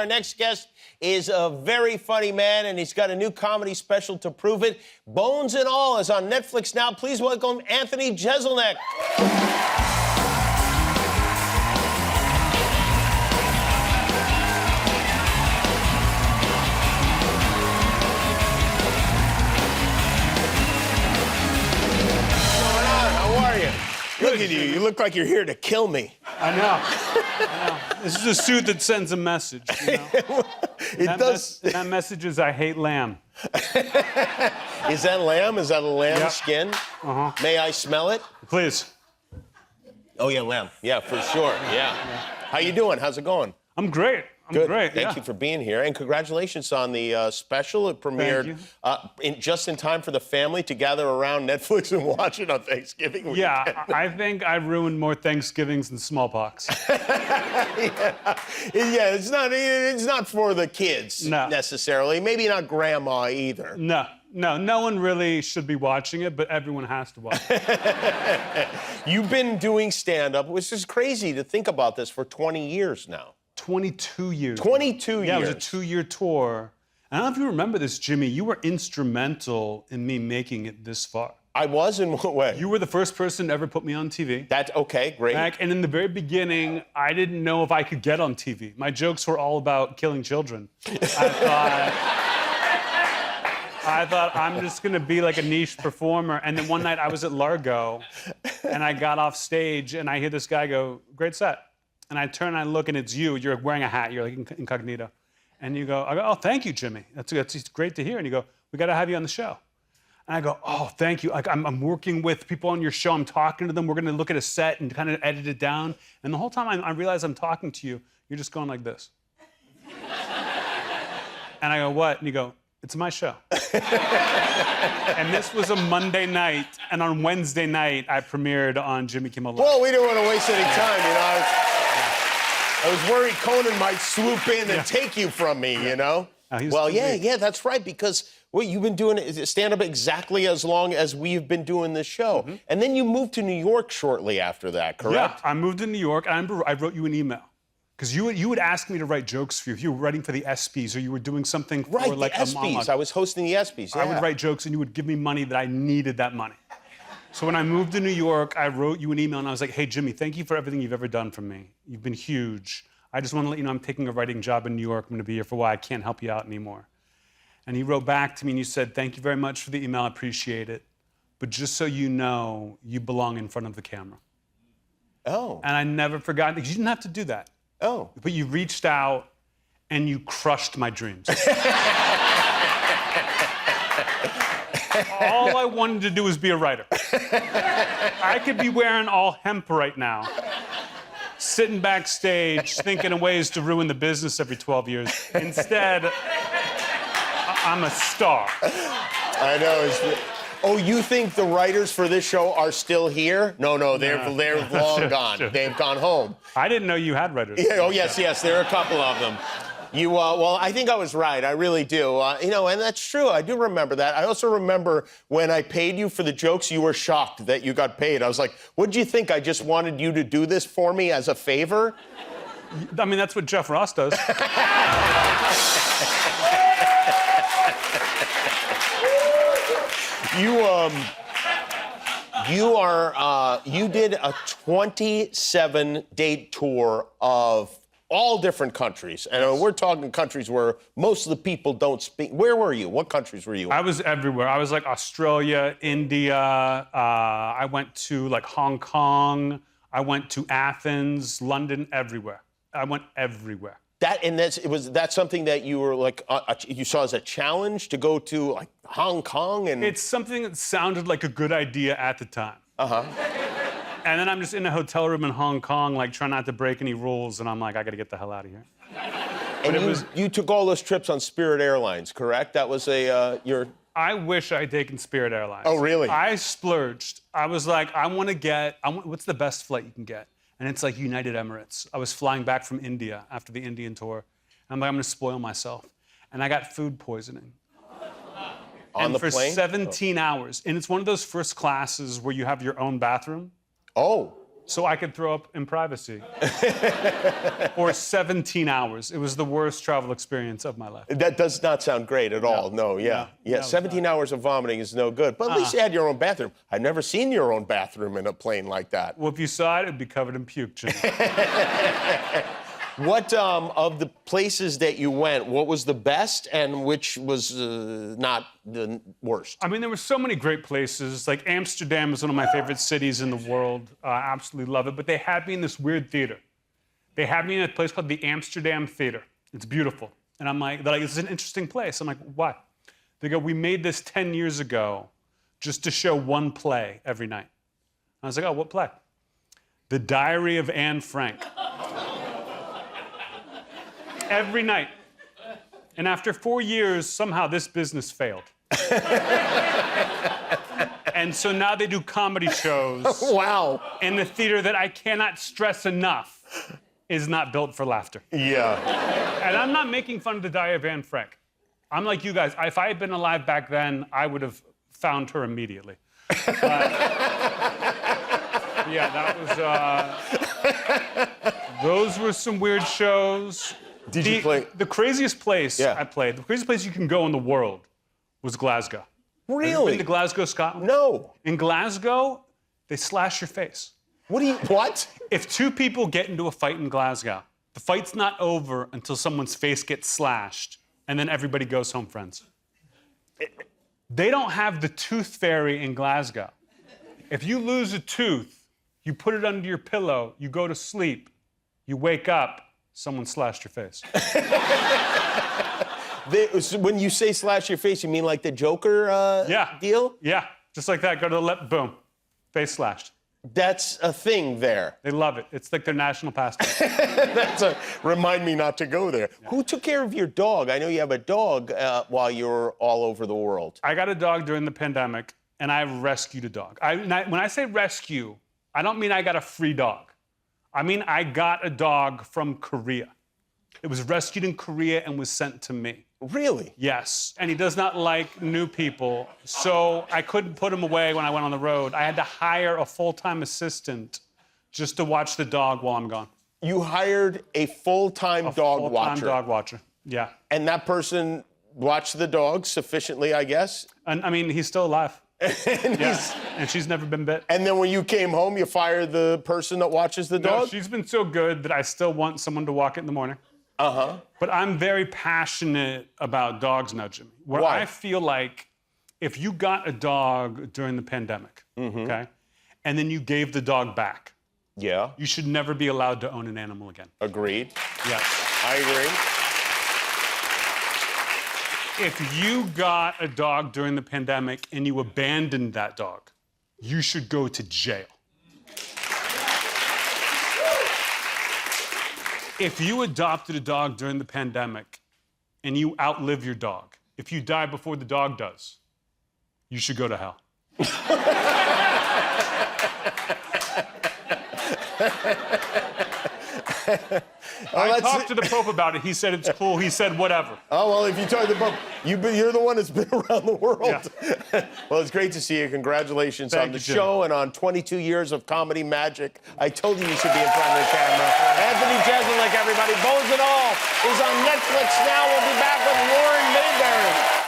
Our next guest is a very funny man, and he's got a new comedy special to prove it. Bones and All is on Netflix now. Please welcome Anthony Jeselnik. Look at you. You look like you're here to kill me. I know. This is a suit that sends a message, you know? It does. That message is, I hate lamb. Is that lamb? Is that a lamb skin? Uh-huh. May I smell it? Please. Oh, yeah, lamb. Yeah, for sure. Yeah. How you doing? How's it going? I'm great. Good. Great. Thank you for being here, and congratulations on the special. It premiered just in time for the family to gather around Netflix and watch it on Thanksgiving weekend. Yeah, I think I ruined more Thanksgivings than smallpox. Yeah, it's not for the kids necessarily. Maybe not grandma either. No one really should be watching it, but everyone has to watch it. You've been doing stand-up, which is crazy to think about this, for 20 years now. 22 years. 22 years. Yeah, it was a 2-year tour. I don't know if you remember this, Jimmy. You were instrumental in me making it this far. I was? In what way? You were the first person to ever put me on TV. That's okay, great. And in the very beginning, I didn't know if I could get on TV. My jokes were all about killing children. I thought I'm just gonna be like a niche performer. And then one night I was at Largo, and I got off stage, and I hear this guy go, "Great set." And I turn and I look, and it's you. You're wearing a hat. You're like incognito. And I go, "Oh, thank you, Jimmy. That's great to hear." And you go, "We got to have you on the show." And I go, "Oh, thank you. Like, I'm working with people on your show. I'm talking to them. We're going to look at a set and kind of edit it down." And the whole time I realize I'm talking to you, you're just going like this. And I go, "What?" And you go, "It's my show." And this was a Monday night, and on Wednesday night, I premiered on Jimmy Kimmel Live. Well, we didn't want to waste any time, you know. I was worried Conan might swoop in and take you from me, you know? Well, yeah, that's right, because you've been doing stand-up exactly as long as we've been doing this show. Mm-hmm. And then you moved to New York shortly after that, correct? Yeah, I moved to New York, and I wrote you an email. Because you would ask me to write jokes for you. If you were writing for the ESPYs, or you were doing something for like the ESPYs. I was hosting the ESPYs, yeah. I would write jokes, and you would give me money that I needed that money. So when I moved to New York, I wrote you an email, and I was like, "Hey, Jimmy, thank you for everything you've ever done for me. You've been huge. I just want to let you know I'm taking a writing job in New York. I'm going to be here for a while. I can't help you out anymore." And he wrote back to me, and you said, "Thank you very much for the email. I appreciate it. But just so you know, you belong in front of the camera." Oh. And I never forgot, because you didn't have to do that. Oh. But you reached out, and you crushed my dreams. All I wanted to do was be a writer. I could be wearing all hemp right now, sitting backstage, thinking of ways to ruin the business every 12 years. Instead, I'm a star. I know. Oh, you think the writers for this show are still here? No, they're long gone. Sure. They've gone home. I didn't know you had writers. Yeah, oh, yes, there are a couple of them. Well, I think I was right. I really do. And that's true. I do remember that. I also remember when I paid you for the jokes, you were shocked that you got paid. I was like, "What did you think? I just wanted you to do this for me as a favor?" I mean, that's what Jeff Ross does. You did a 27-date tour of all different countries. And we're talking countries where most of the people don't speak. Where were you? What countries were you in? I was everywhere. I was like Australia, India. I went to like Hong Kong. I went to Athens, London, everywhere. I went everywhere. That's something that you were like, you saw as a challenge to go to like Hong Kong? And it's something that sounded like a good idea at the time. Uh-huh. And then I'm just in a hotel room in Hong Kong, like trying not to break any rules, and I'm like, I gotta get the hell out of here. And you took all those trips on Spirit Airlines, correct? That was your... I wish I had taken Spirit Airlines. Oh, really? I splurged. I was like, what's the best flight you can get? And it's like United Emirates. I was flying back from India after the Indian tour. And I'm like, I'm gonna spoil myself. And I got food poisoning. On the plane? For 17 hours. And it's one of those first classes where you have your own bathroom. Oh, so I could throw up in privacy for 17 hours. It was the worst travel experience of my life. That does not sound great at all. No, yeah. Yeah, 17 hours of vomiting is no good. But at least you had your own bathroom. I've never seen your own bathroom in a plane like that. Well, if you saw it, it'd be covered in puke, Jim. What, of the places that you went, what was the best and which was not the worst? I mean, there were so many great places. Like, Amsterdam is one of my favorite cities in the world. I absolutely love it. But they had me in this weird theater. They had me in a place called the Amsterdam Theater. It's beautiful. And I'm like, they're like, this is an interesting place. I'm like, why? They go, we made this 10 years ago just to show one play every night. I was like, oh, what play? The Diary of Anne Frank. Every night. And after 4 years, somehow this business failed. And so now they do comedy shows. Wow. In the theater that I cannot stress enough is not built for laughter. Yeah. And I'm not making fun of the Diary of Anne Frank. I'm like you guys. If I had been alive back then, I would have found her immediately. Yeah, that was... those were some weird shows. Did you play? The craziest place I played, the craziest place you can go in the world was Glasgow. Really? Have you been to Glasgow, Scotland? No. In Glasgow, they slash your face. What? If two people get into a fight in Glasgow, the fight's not over until someone's face gets slashed, and then everybody goes home friends. They don't have the tooth fairy in Glasgow. If you lose a tooth, you put it under your pillow, you go to sleep, you wake up, someone slashed your face. When you say slash your face, you mean like the Joker deal? Yeah, just like that. Go to the left, boom, face slashed. That's a thing there. They love it. It's like their national pastime. Remind me not to go there. Yeah. Who took care of your dog? I know you have a dog while you were all over the world. I got a dog during the pandemic, and I rescued a dog. When I say rescue, I don't mean I got a free dog. I mean, I got a dog from Korea. It was rescued in Korea and was sent to me. Really? Yes. And he does not like new people, so I couldn't put him away when I went on the road. I had to hire a full-time assistant just to watch the dog while I'm gone. You hired a full-time dog watcher? Full-time dog watcher, yeah. And that person watched the dog sufficiently, I guess? And, I mean, he's still alive. And she's never been bit. And then when you came home, you fired the person that watches the dog? No, she's been so good that I still want someone to walk it in the morning. Uh-huh. But I'm very passionate about dogs nudging me. Where Why? I feel like if you got a dog during the pandemic, okay, and then you gave the dog back, you should never be allowed to own an animal again. Agreed. Yes. I agree. If you got a dog during the pandemic and you abandoned that dog, you should go to jail. If you adopted a dog during the pandemic and you outlive your dog, if you die before the dog does, you should go to hell. I talked to the Pope about it. He said it's cool. He said whatever. Oh, well, if you talk to the Pope, you're the one that's been around the world. Yeah. Well, it's great to see you. Congratulations on the show and on 22 years of comedy magic. I told you should be in front of the camera. Anthony Jeselnik, everybody. Bones and All is on Netflix now. We'll be back with Lauren Mayberry.